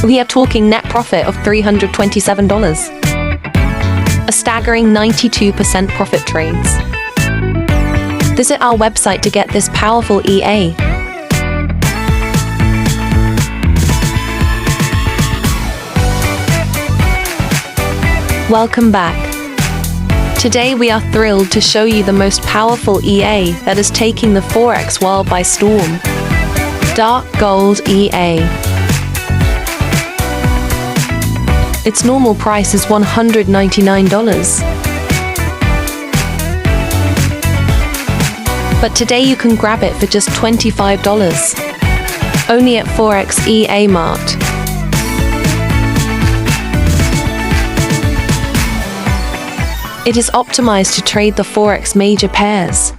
We are talking net profit of $327. A staggering 92% profit trades. Visit our website to get this powerful EA. Welcome back. Today we are thrilled to show you the most powerful EA that is taking the Forex world by storm. Gold EA. Its normal price is $199. But today you can grab it for just $25. Only at Forex EA Mart. It is optimized to trade the Forex major pairs.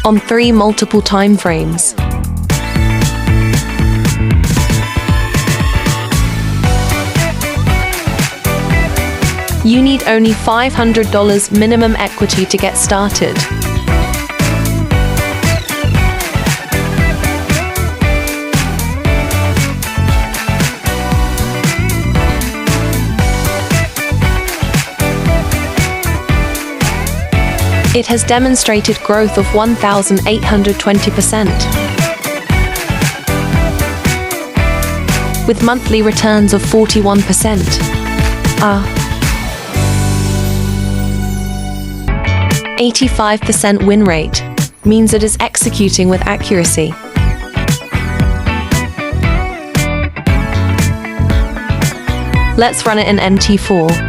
On 3 multiple time frames. You need only $500 minimum equity to get started. It has demonstrated growth of 1,820%. With monthly returns of 41%. 85% win rate means it is executing with accuracy. Let's run it in MT4.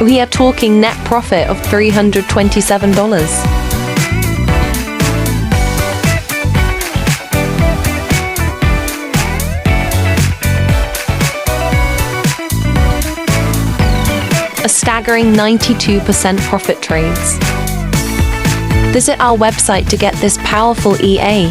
We are talking net profit of $327. A staggering 92% profit trades. Visit our website to get this powerful EA.